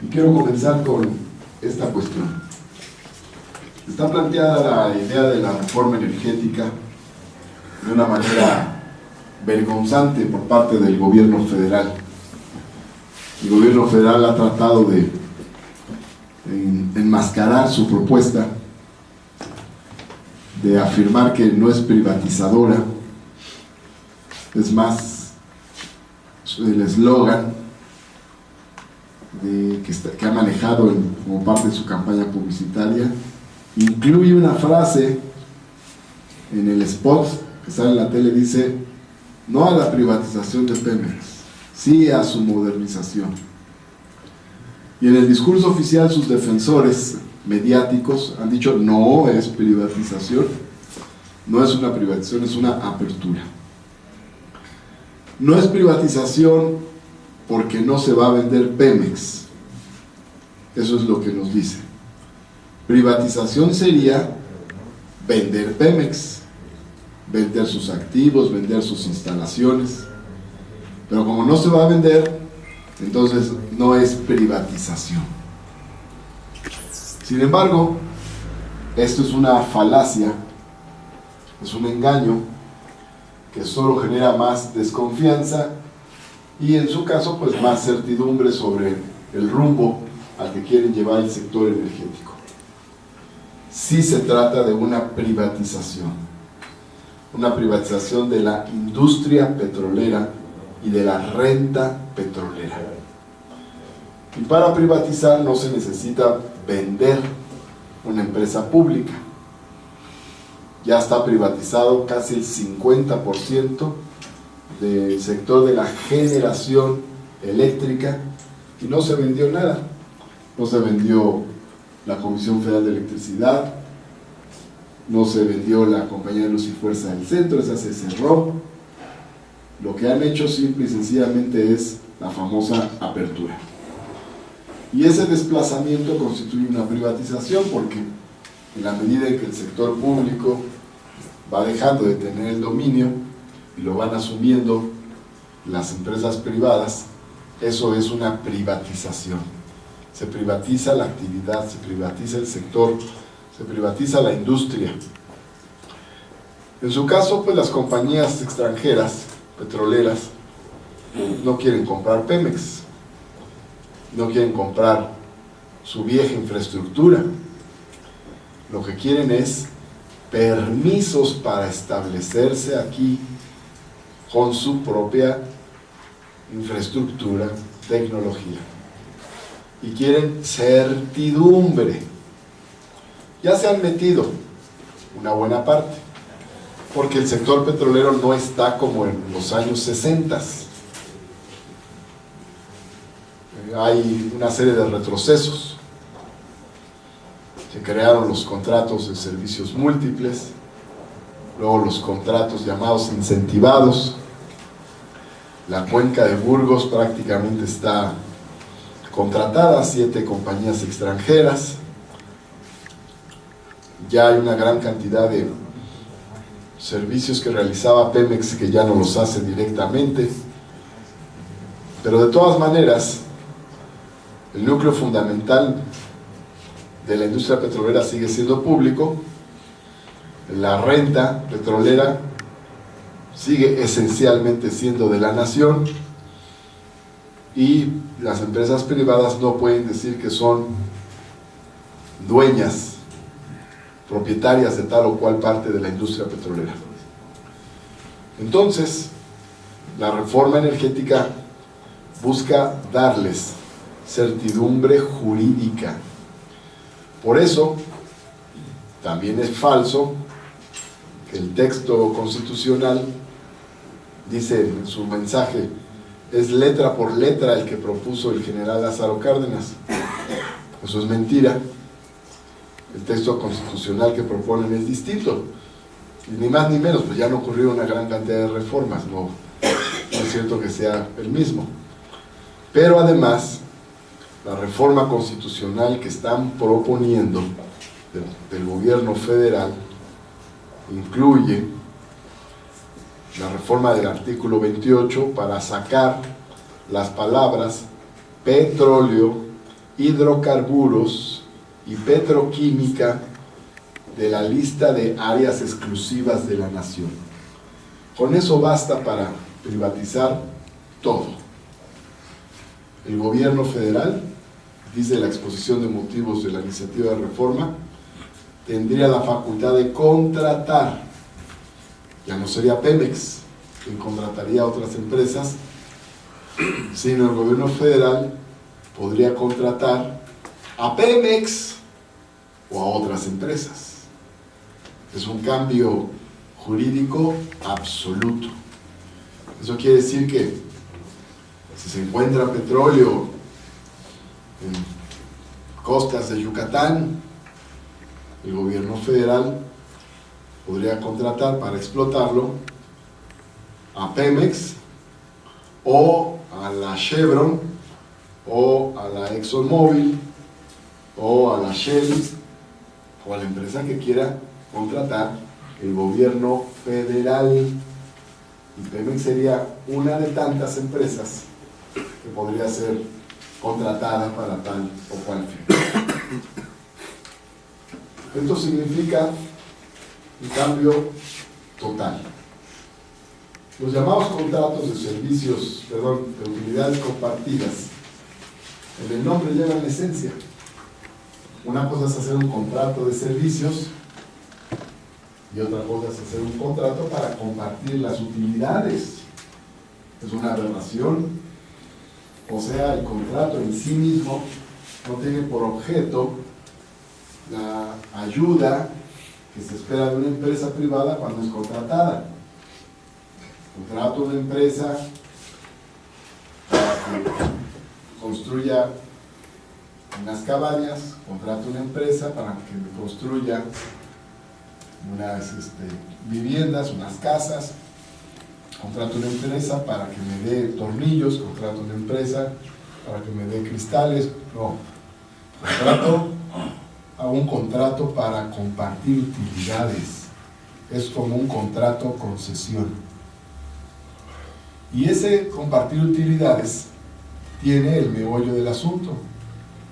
Y quiero comenzar con esta cuestión. Está planteada la idea de la reforma energética de una manera vergonzante por parte del gobierno federal. El gobierno federal ha tratado de enmascarar su propuesta, de afirmar que no es privatizadora. Es más, el eslogan que ha manejado como parte de su campaña publicitaria incluye una frase en el spot que sale en la tele. Dice: no a la privatización de Pemex, sí a su modernización. Y en el discurso oficial sus defensores mediáticos han dicho: no es privatización, no es una privatización, es una apertura. No es privatización porque no se va a vender Pemex. Eso es lo que nos dice. Privatización sería vender Pemex, vender sus activos, vender sus instalaciones. Pero como no se va a vender, entonces no es privatización. Sin embargo, esto es una falacia, es un engaño que solo genera más desconfianza y, en su caso, pues más certidumbre sobre el rumbo al que quieren llevar el sector energético. Sí se trata de una privatización de la industria petrolera y de la renta petrolera. Y para privatizar no se necesita vender una empresa pública. Ya está privatizado casi el 50% del sector de la generación eléctrica y no se vendió nada. No se vendió la Comisión Federal de Electricidad, no se vendió la Compañía de Luz y Fuerza del Centro, esa se cerró. Lo que han hecho simple y sencillamente es la famosa apertura. Y ese desplazamiento constituye una privatización, porque en la medida en que el sector público va dejando de tener el dominio y lo van asumiendo las empresas privadas, eso es una privatización. Se privatiza la actividad, se privatiza el sector, se privatiza la industria. En su caso, pues las compañías extranjeras petroleras no quieren comprar Pemex, no quieren comprar su vieja infraestructura. Lo que quieren es permisos para establecerse aquí con su propia infraestructura, tecnología. Y quieren certidumbre. Ya se han metido una buena parte, porque el sector petrolero no está como en los años 60. Hay una serie de retrocesos. Se crearon los contratos de servicios múltiples, luego los contratos llamados incentivados. La cuenca de Burgos prácticamente está contratada, 7 compañías extranjeras. Ya hay una gran cantidad de servicios que realizaba Pemex que ya no los hace directamente, pero de todas maneras el núcleo fundamental de la industria petrolera sigue siendo público. La renta petrolera sigue esencialmente siendo de la nación, y las empresas privadas no pueden decir que son dueñas, propietarias de tal o cual parte de la industria petrolera. Entonces, la reforma energética busca darles certidumbre jurídica. Por eso, también es falso que el texto constitucional dice en su mensaje: es letra por letra el que propuso el general Lázaro Cárdenas. Eso es mentira. El texto constitucional que proponen es distinto, y ni más ni menos, pues ya no ocurrió una gran cantidad de reformas, no es cierto que sea el mismo. Pero además, la reforma constitucional que están proponiendo del gobierno federal incluye la reforma del artículo 28 para sacar las palabras petróleo hidrocarburos y petroquímica de la lista de áreas exclusivas de la nación. Con eso basta para privatizar todo. El gobierno federal, dice la exposición de motivos de la iniciativa de reforma, tendría la facultad de contratar, ya no sería Pemex quien contrataría a otras empresas, sino el gobierno federal podría contratar a Pemex o a otras empresas. Es un cambio jurídico absoluto. Eso quiere decir que si se encuentra petróleo en costas de Yucatán, el gobierno federal podría contratar para explotarlo a Pemex o a la Chevron o a la ExxonMobil o a la Shell o a la empresa que quiera contratar el gobierno federal. Y Pemex sería una de tantas empresas que podría ser contratada para tal o cual fin. Esto significa un cambio total. Los llamados contratos de servicios, de utilidades compartidas, en el nombre llevan la esencia. Una cosa es hacer un contrato de servicios y otra cosa es hacer un contrato para compartir las utilidades. Es una aberración. O sea, el contrato en sí mismo no tiene por objeto la ayuda que se espera de una empresa privada cuando es contratada. Contrato a una empresa para que construya unas cabañas, contrato a una empresa para que me construya unas viviendas, unas casas, contrato a una empresa para que me dé tornillos, contrato a una empresa para que me dé cristales. No, hago un contrato para compartir utilidades. Es como un contrato concesión. Y ese compartir utilidades tiene el meollo del asunto.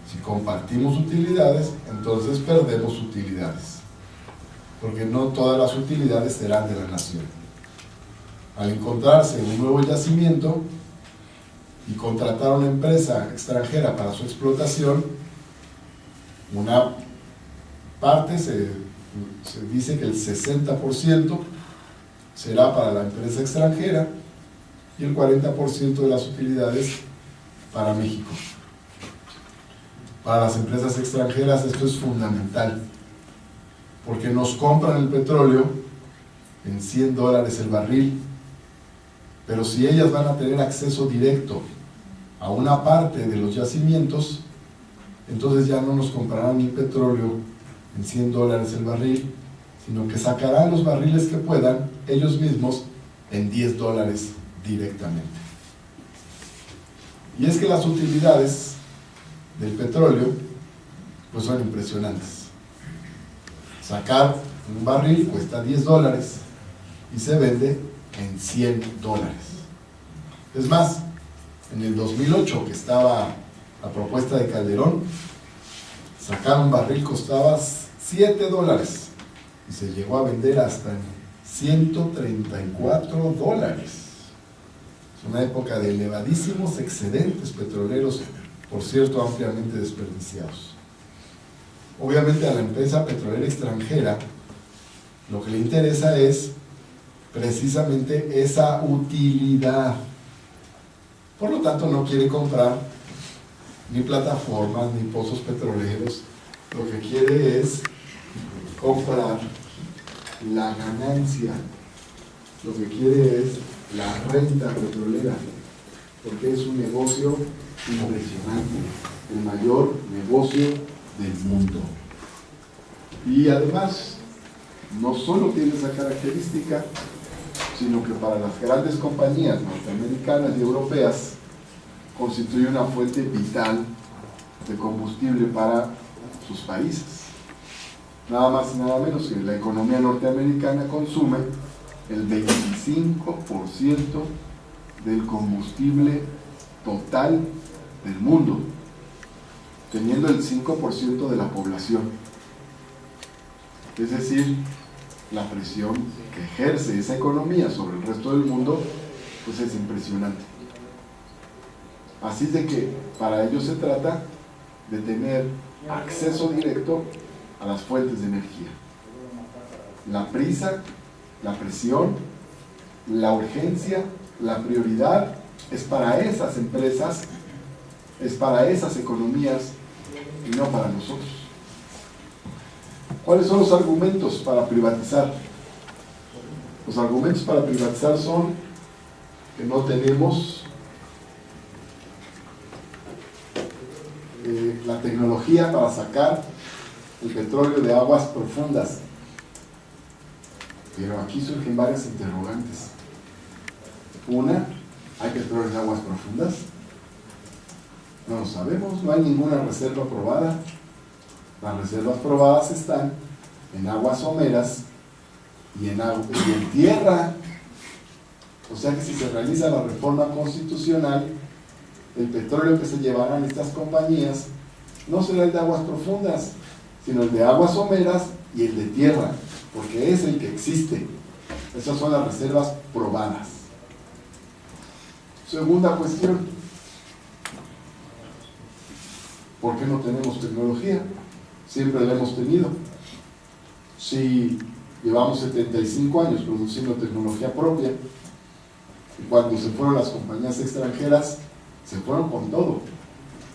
Si compartimos utilidades, entonces perdemos utilidades, porque no todas las utilidades serán de la nación. Al encontrarse un nuevo yacimiento y contratar a una empresa extranjera para su explotación, una parte se dice que el 60% será para la empresa extranjera y el 40% de las utilidades para México. Para las empresas extranjeras esto es fundamental, porque nos compran el petróleo en $100 el barril, pero si ellas van a tener acceso directo a una parte de los yacimientos, entonces ya no nos comprarán ni petróleo en $100 el barril, sino que sacarán los barriles que puedan ellos mismos en $10 directamente. Y es que las utilidades del petróleo pues son impresionantes. Sacar un barril cuesta $10 y se vende en $100. Es más, en el 2008, que estaba la propuesta de Calderón, sacar un barril costaba $7 y se llegó a vender hasta en $134. Es una época de elevadísimos excedentes petroleros, por cierto, ampliamente desperdiciados. Obviamente a la empresa petrolera extranjera lo que le interesa es precisamente esa utilidad. Por lo tanto, no quiere comprar ni plataformas ni pozos petroleros. Lo que quiere es comprar la ganancia. Lo que quiere es la renta petrolera, porque es un negocio impresionante, el mayor negocio del mundo. Y además, no solo tiene esa característica, sino que para las grandes compañías norteamericanas y europeas constituye una fuente vital de combustible para sus países. Nada más y nada menos que la economía norteamericana consume el 25% del combustible total del mundo. teniendo el 5% de la población. Es decir, la presión que ejerce esa economía sobre el resto del mundo, pues es impresionante. Así de que para ello se trata de tener acceso directo a las fuentes de energía. La prisa, la presión, la urgencia, la prioridad es para esas empresas, es para esas economías y no para nosotros. ¿Cuáles son los argumentos para privatizar? Los argumentos para privatizar son que no tenemos la tecnología para sacar el petróleo de aguas profundas. Pero aquí surgen varias interrogantes. Una, ¿hay petróleo en aguas profundas? No lo sabemos, no hay ninguna reserva probada. Las reservas probadas están en aguas someras y en tierra. O sea que si se realiza la reforma constitucional, el petróleo que se llevarán estas compañías no será el de aguas profundas, sino el de aguas someras y el de tierra, porque es el que existe. Esas son las reservas probadas. Segunda cuestión, ¿por qué no tenemos tecnología? Siempre la hemos tenido. Si llevamos 75 años produciendo tecnología propia, y cuando se fueron las compañías extranjeras, se fueron con todo.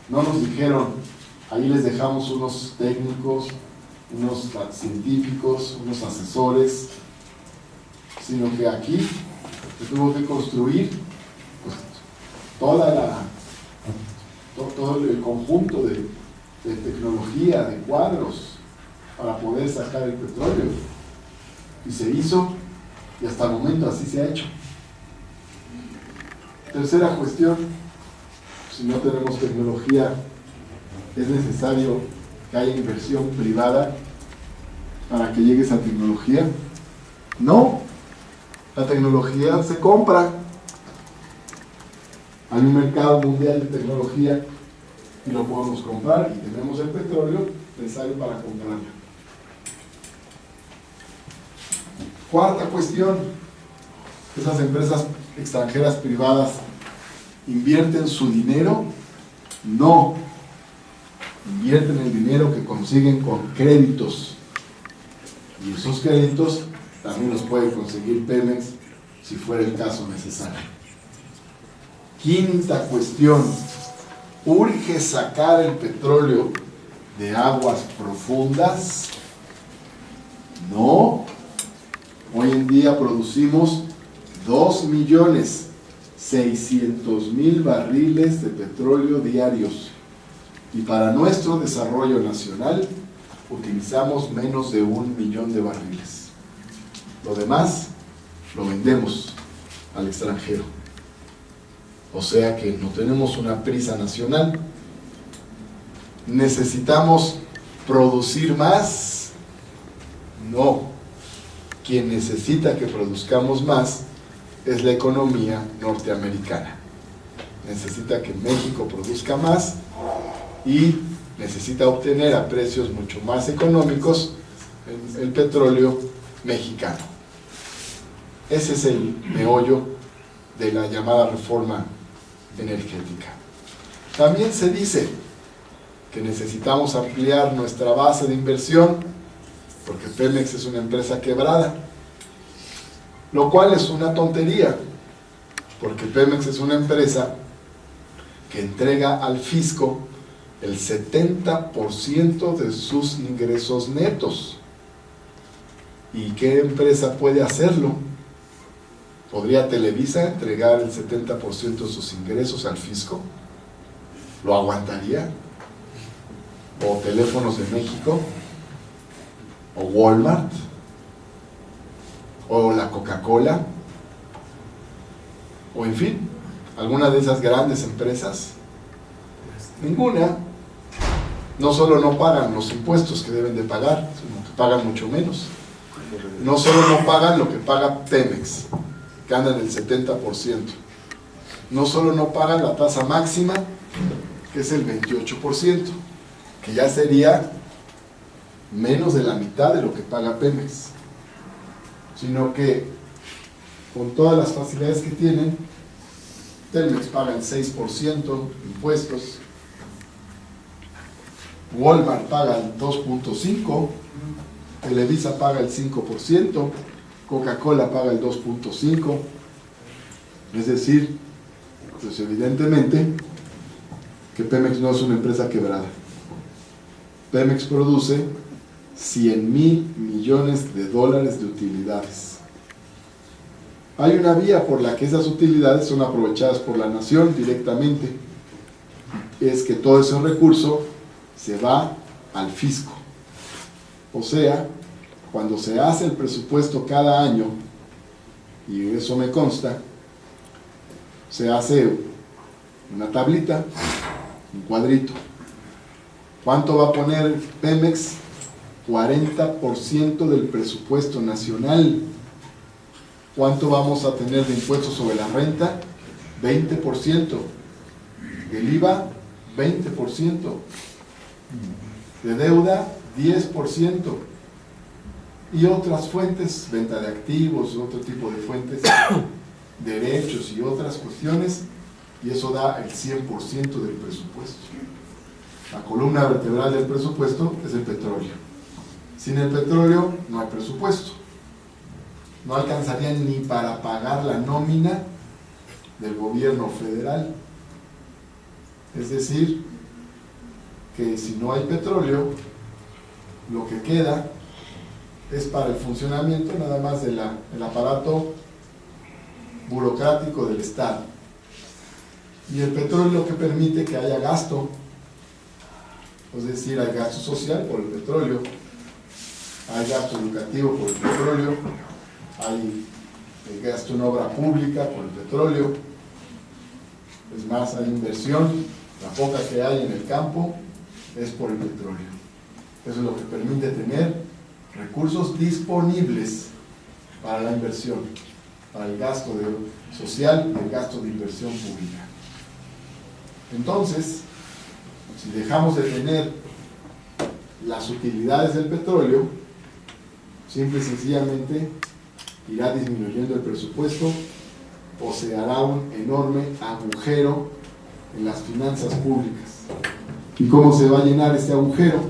No nos dijeron, ahí les dejamos unos técnicos, unos científicos, unos asesores, sino que aquí se tuvo que construir pues, todo el conjunto de tecnología, de cuadros, para poder sacar el petróleo. Y se hizo, y hasta el momento así se ha hecho. Tercera cuestión, si no tenemos tecnología, es necesario que haya inversión privada para que llegue esa tecnología. No, la tecnología se compra. Hay un mercado mundial de tecnología y lo podemos comprar y tenemos el petróleo necesario para comprarlo. Cuarta cuestión, esas empresas extranjeras privadas invierten su dinero. No, invierten el dinero que consiguen con créditos, y esos créditos también los puede conseguir Pemex si fuera el caso necesario. Quinta cuestión, ¿urge sacar el petróleo de aguas profundas? No. Hoy en día producimos 2.600.000 barriles de petróleo diarios, y para nuestro desarrollo nacional utilizamos menos de 1 millón de barriles. Lo demás lo vendemos al extranjero. O sea que no tenemos una prisa nacional. ¿Necesitamos producir más? No. Quien necesita que produzcamos más es la economía norteamericana. Necesita que México produzca más y necesita obtener a precios mucho más económicos el petróleo mexicano. Ese es el meollo de la llamada reforma energética. También se dice que necesitamos ampliar nuestra base de inversión porque Pemex es una empresa quebrada, lo cual es una tontería, porque Pemex es una empresa que entrega al fisco el 70% de sus ingresos netos. ¿Y qué empresa puede hacerlo? ¿Podría Televisa entregar el 70% de sus ingresos al fisco? ¿Lo aguantaría? ¿O Teléfonos de México? ¿O Walmart? ¿O la Coca-Cola? ¿O en fin, alguna de esas grandes empresas? Ninguna. No solo no pagan los impuestos que deben de pagar, sino que pagan mucho menos. No solo no pagan lo que paga Pemex, que anda en el 70%. No solo no pagan la tasa máxima, que es el 28%, que ya sería menos de la mitad de lo que paga Pemex, sino que con todas las facilidades que tienen, Telmex paga el 6% de impuestos, Walmart paga el 2.5%, Televisa paga el 5%, Coca-Cola paga el 2.5%, es decir, pues evidentemente que Pemex no es una empresa quebrada. Pemex produce 100,000 millones de dólares de utilidades. Hay una vía por la que esas utilidades son aprovechadas por la nación directamente. Es que todo ese recurso se va al fisco. O sea, cuando se hace el presupuesto cada año, y eso me consta, se hace una tablita, un cuadrito. ¿Cuánto va a poner Pemex? 40% del presupuesto nacional. ¿Cuánto vamos a tener de impuestos sobre la renta? 20%. Del IVA, 20%. De deuda, 10%. Y otras fuentes, venta de activos, otro tipo de fuentes, derechos y otras cuestiones, y eso da el 100% del presupuesto. La columna vertebral del presupuesto es el petróleo. Sin el petróleo no hay presupuesto. No alcanzaría ni para pagar la nómina del gobierno federal. Es decir, que si no hay petróleo, lo que queda es para el funcionamiento nada más del aparato burocrático del Estado. Y el petróleo es lo que permite que haya gasto, es decir, hay gasto social por el petróleo, hay gasto educativo por el petróleo, hay gasto en obra pública por el petróleo, es más, hay inversión, la poca que hay en el campo es por el petróleo. Eso es lo que permite tener recursos disponibles para la inversión, para el gasto social y el gasto de inversión pública. Entonces, si dejamos de tener las utilidades del petróleo, simple y sencillamente irá disminuyendo el presupuesto o se hará un enorme agujero en las finanzas públicas. ¿Y cómo se va a llenar este agujero?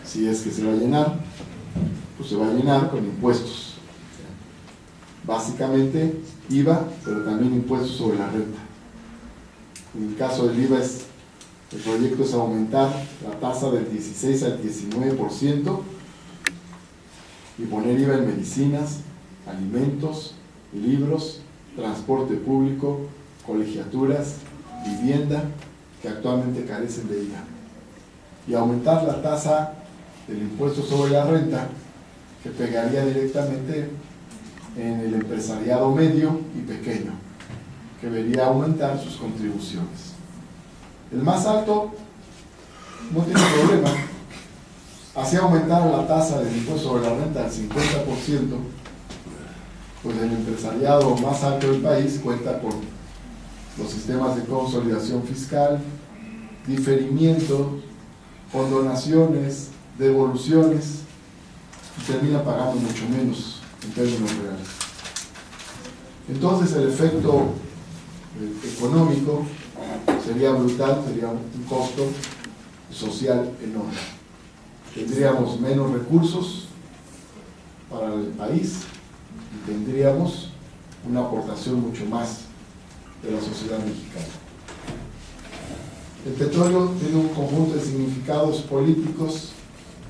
Si es que se va a llenar, pues se va a llenar con impuestos. Básicamente IVA, pero también impuestos sobre la renta. En el caso del IVA, el proyecto es aumentar la tasa del 16 al 19% y poner IVA en medicinas, alimentos, libros, transporte público, colegiaturas, vivienda, que actualmente carecen de IVA. Y aumentar la tasa del impuesto sobre la renta, que pegaría directamente en el empresariado medio y pequeño, que vería aumentar sus contribuciones. El más alto no tiene problema. Así aumentar la tasa del impuesto sobre la renta al 50%, pues el empresariado más alto del país cuenta con los sistemas de consolidación fiscal, diferimiento, condonaciones, devoluciones, y termina pagando mucho menos en términos reales. Entonces el efecto económico sería brutal, sería un costo social enorme. Tendríamos menos recursos para el país y tendríamos una aportación mucho más de la sociedad mexicana. El petróleo tiene un conjunto de significados políticos,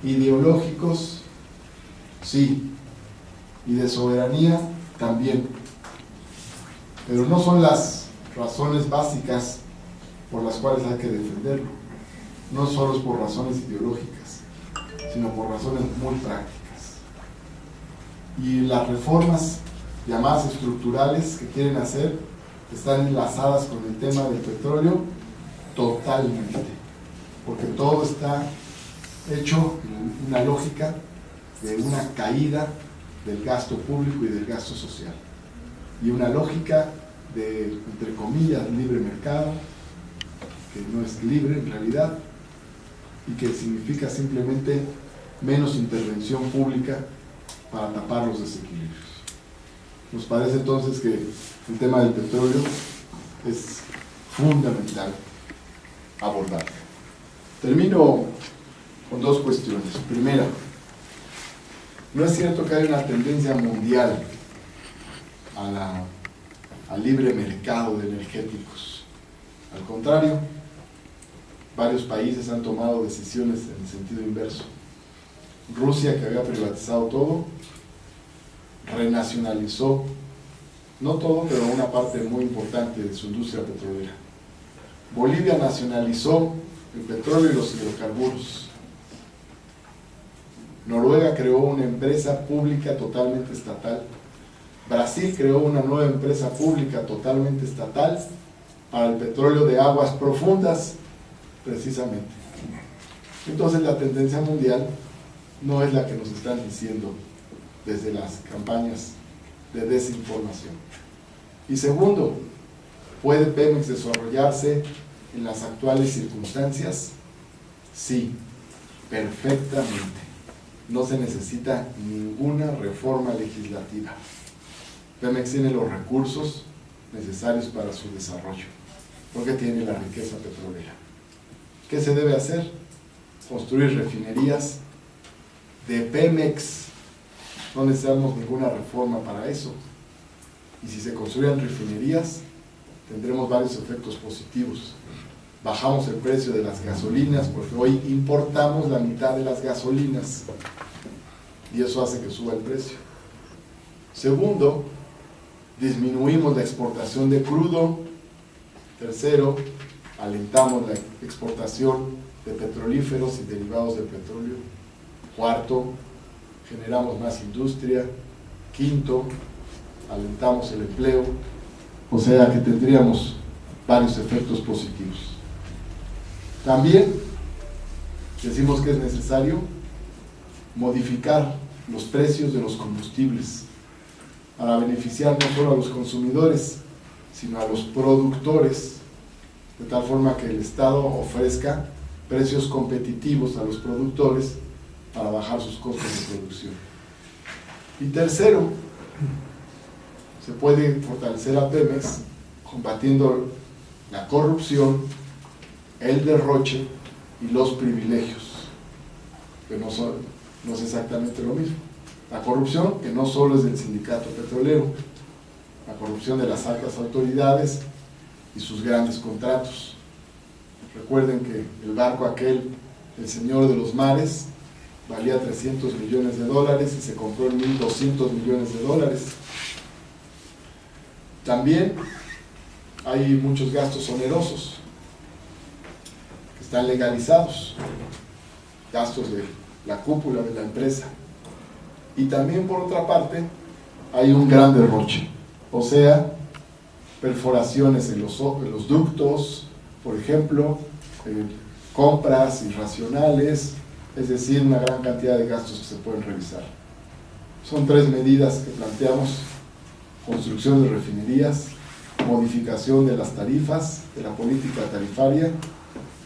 ideológicos, sí, y de soberanía también, pero no son las razones básicas por las cuales hay que defenderlo. No solo es por razones ideológicas, sino por razones muy prácticas. Y las reformas llamadas estructurales que quieren hacer están enlazadas con el tema del petróleo totalmente, porque todo está hecho en una lógica de una caída del gasto público y del gasto social, y una lógica de, entre comillas, libre mercado, que no es libre en realidad, y que significa simplemente menos intervención pública para tapar los desequilibrios. Nos parece entonces que el tema del petróleo es fundamental abordar. Termino con dos cuestiones. Primera, no es cierto que hay una tendencia mundial al libre mercado de energéticos. Al contrario, varios países han tomado decisiones en el sentido inverso. Rusia, que había privatizado todo, renacionalizó, no todo, pero una parte muy importante de su industria petrolera. Bolivia nacionalizó el petróleo y los hidrocarburos. Noruega creó una empresa pública totalmente estatal. Brasil creó una nueva empresa pública totalmente estatal para el petróleo de aguas profundas, precisamente. Entonces la tendencia mundial no es la que nos están diciendo desde las campañas de desinformación. Y segundo, ¿puede Pemex desarrollarse en las actuales circunstancias? Sí, perfectamente. No se necesita ninguna reforma legislativa. Pemex tiene los recursos necesarios para su desarrollo, porque tiene la riqueza petrolera. ¿Qué se debe hacer? Construir refinerías de Pemex. No necesitamos ninguna reforma para eso. Y si se construyen refinerías, tendremos varios efectos positivos. Bajamos el precio de las gasolinas, porque hoy importamos la mitad de las gasolinas y eso hace que suba el precio. Segundo, disminuimos la exportación de crudo. Tercero, alentamos la exportación de petrolíferos y derivados del petróleo. Cuarto, generamos más industria. Quinto, alentamos el empleo. O sea que tendríamos varios efectos positivos. También decimos que es necesario modificar los precios de los combustibles para beneficiar no solo a los consumidores, sino a los productores, de tal forma que el Estado ofrezca precios competitivos a los productores para bajar sus costos de producción. Y tercero, se puede fortalecer a Pemex combatiendo la corrupción, el derroche y los privilegios, que no es exactamente lo mismo. La corrupción, que no solo es del sindicato petrolero, la corrupción de las altas autoridades y sus grandes contratos. Recuerden que el barco aquel, el Señor de los Mares, valía $300 millones y se compró en $1.200 millones. También hay muchos gastos onerosos que están legalizados, gastos de la cúpula de la empresa. Y también, por otra parte, hay un gran derroche, o sea, perforaciones en los ductos, por ejemplo, compras irracionales, es decir, una gran cantidad de gastos que se pueden revisar. Son tres medidas que planteamos: construcción de refinerías, modificación de las tarifas, de la política tarifaria,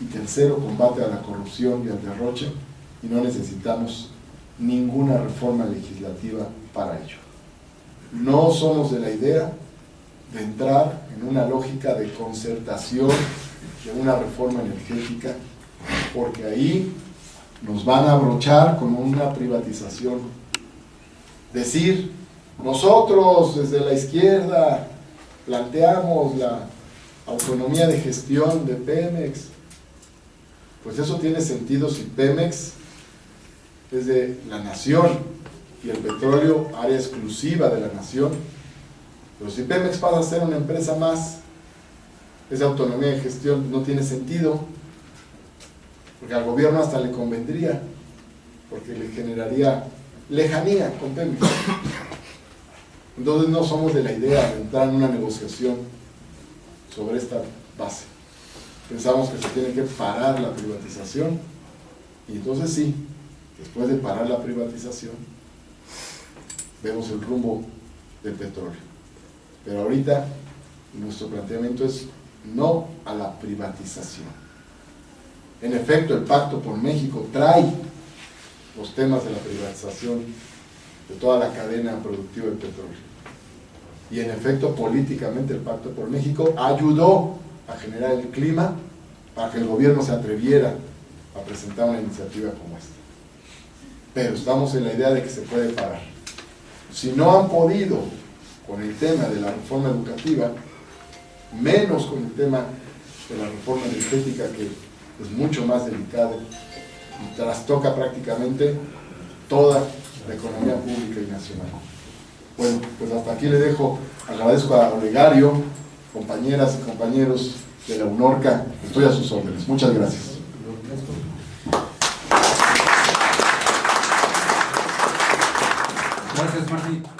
y tercero, combate a la corrupción y al derroche, y no necesitamos ninguna reforma legislativa para ello. No somos de la idea de entrar en una lógica de concertación de una reforma energética, porque ahí nos van a abrochar con una privatización. Decir, nosotros desde la izquierda planteamos la autonomía de gestión de Pemex, pues eso tiene sentido si Pemex es de la nación y el petróleo área exclusiva de la nación. Pero si Pemex pasa a ser una empresa más, esa autonomía de gestión no tiene sentido, porque al gobierno hasta le convendría, porque le generaría lejanía con Pemex. Entonces no somos de la idea de entrar en una negociación sobre esta base. Pensamos que se tiene que parar la privatización, y entonces sí, después de parar la privatización, vemos el rumbo del petróleo. Pero ahorita nuestro planteamiento es no a la privatización. En efecto, el Pacto por México trae los temas de la privatización de toda la cadena productiva del petróleo. Y en efecto, políticamente, el Pacto por México ayudó a generar el clima para que el gobierno se atreviera a presentar una iniciativa como esta. Pero estamos en la idea de que se puede parar. Si no han podido con el tema de la reforma educativa, menos con el tema de la reforma energética, que es mucho más delicado y trastoca prácticamente toda la economía pública y nacional. Bueno, pues hasta aquí le dejo. Agradezco a Olegario, compañeras y compañeros de la UNORCA. Estoy a sus órdenes. Muchas gracias. Gracias, Martín.